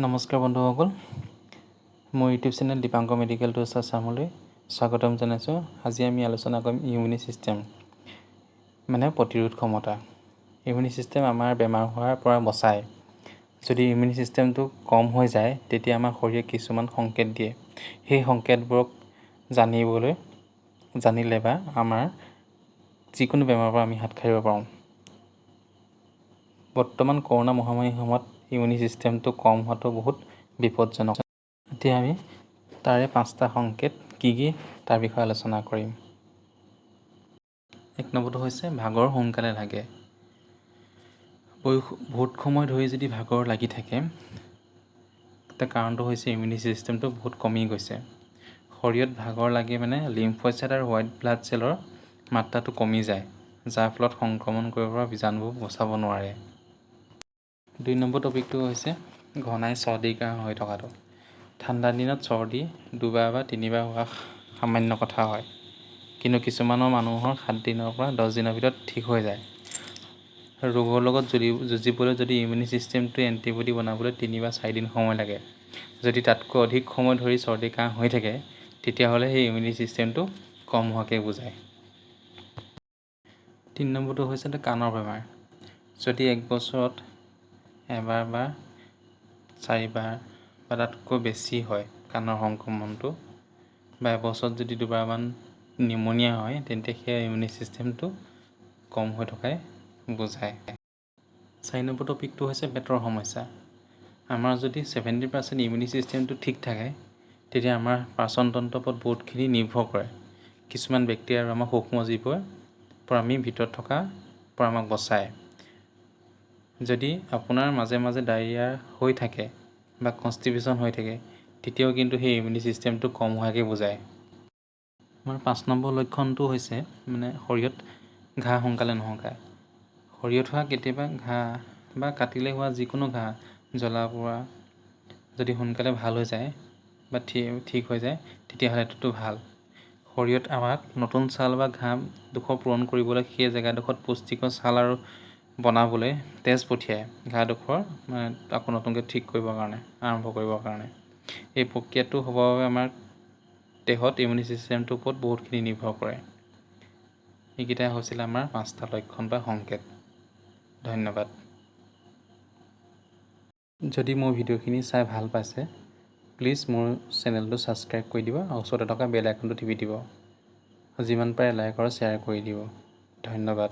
নমস্কাৰ বন্ধুসকল, মোৰ YouTube channel Dipankar medical to আছামলৈ স্বাগতম জনাইছোঁ। আজি আমি আলোচনা কৰিম ইমিউনি ছিষ্টেম মানে প্ৰতিৰোধ ক্ষমতা। ইমিউনি ছিষ্টেম আমাৰ বেমাৰ হোৱাৰ পৰা বচায়। যদি ইমিউনি ছিষ্টেমটো কম হৈ যায় তেতিয়া আমাৰ শৰীৰে কিছুমান সংকেত দিয়ে। সেই সংকেতবোৰক জানিলে বা আমাৰ যিকোনো বেমাৰৰ পৰা আমি হাত সাৰিব পাৰোঁ। বৰ্তমান কৰোণা মহামাৰীৰ সময়ত ইমিউনি ছিষ্টেমটো কম হোৱাটো বহুত বিপদজনক। এতিয়া আমি তাৰে 5টা সংকেত কি তাৰ বিষয়ে আলোচনা কৰিম। 1 নম্বৰটো হৈছে ভাগৰ সোনকালে লাগে। বহুত সময় ধৰি যদি ভাগৰ লাগি থাকে তাৰ কাৰণটো হৈছে ইমিউনি ছিষ্টেমটো বহুত কমি গৈছে। শৰীৰত ভাগৰ লাগে মানে লিম্ফোচাইট আৰু হোৱাইট ব্লাড চেলৰ মাত্ৰাটো কমি যায়, যাৰ ফলত সংক্ৰমণ কৰিব পৰা বীজাণুবোৰ বচাব নোৱাৰে। 2 নম্বৰ টপিকটো হৈছে ঘনাই চৰ্দি কাহ হৈ থকাটো। ঠাণ্ডা দিনত চৰ্দি 2বাৰ বা 3বাৰ হোৱা সামান্য কথা হয়, কিন্তু কিছুমানৰ মানুহৰ 7 দিনৰ পৰা 10 দিনৰ ভিতৰত ঠিক হৈ যায়। ৰোগৰ লগত যুঁজিবলৈ যদি ইমিউনি ছিষ্টেমটোৱে এণ্টিবডি বনাবলৈ 3 বা 4 দিন সময় লাগে। যদি তাতকৈ অধিক সময় ধৰি চৰ্দি কাহ হৈ থাকে তেতিয়াহ'লে সেই ইমিউনি ছিষ্টেমটো কম হোৱাকে বুজায়। 3 নম্বৰটো হৈছে কাণৰ বেমাৰ। যদি 1 বছৰত এবাৰ বা 4বাৰ বা তাতকৈ বেছি হয় কাণৰ সংক্ৰমণটো, বা এবছৰত যদি 2বাৰমান নিউম'নিয়া হয় তেন্তে সেই ইমিউনি ছিষ্টেমটো কম হৈ থকাই বুজায়। 4 নম্বৰ টপিকটো হৈছে পেটৰ সমস্যা। আমাৰ যদি 70% ইমিউনি ছিষ্টেমটো ঠিক থাকে তেতিয়া আমাৰ পাচনতন্ত্ৰৰ ওপৰত বহুতখিনি নিৰ্ভৰ কৰে। কিছুমান বেক্টেৰিয়া আৰু আমাৰ সূক্ষ্মজীৱৰ পৰা আমি ভিতৰত থকা পৰা আমাক বচায়। যদি আপোনাৰ মাজে মাজে ডায়েৰিয়া হৈ থাকে বা কনষ্টিপেশ্যন হৈ থাকে তেতিয়াও কিন্তু সেই ইমিউনি ছিষ্টেমটো কম হোৱাকে বুজায়। আমাৰ 5 নম্বৰ লক্ষণটো হৈছে শৰীৰত ঘাঁ সোনকালে নশুকায়। শৰীৰত হোৱা কেতিয়াবা ঘাঁ বা কাটিলে হোৱা যিকোনো ঘাঁ জ্বলা পোৰা যদি সোনকালে ভাল হৈ যায় বা ঠিক হৈ যায় তেতিয়াহ'লে এইটোতো ভাল। শৰীৰত আমাক নতুন ছাল বা ঘাঁডোখৰ পূৰণ কৰিবলৈ সেই জেগাডোখৰত পুষ্টিকৰ ছাল আৰু বনাবলৈ তেজ পঠিয়ায় ঘাঁডোখৰ আকৌ নতুনকৈ ঠিক কৰিবৰ কাৰণে, আৰম্ভ কৰিবৰ কাৰণে। এই প্ৰক্ৰিয়াটো হ'বৰ বাবে আমাৰ দেহত ইমিউনি ছিষ্টেমটোৰ ওপৰত বহুতখিনি নিৰ্ভৰ কৰে। এইকেইটাই হৈছিল আমাৰ 5টা লক্ষণ বা সংকেত। ধন্যবাদ। যদি মোৰ ভিডিঅ'খিনি চাই ভাল পাইছে প্লিজ মোৰ চেনেলটো ছাবস্ক্ৰাইব কৰি দিব আৰু ওচৰতে থকা বেল আইকনটো টিপি দিব। যিমান পাৰে লাইক আৰু শ্বেয়াৰ কৰি দিব। ধন্যবাদ।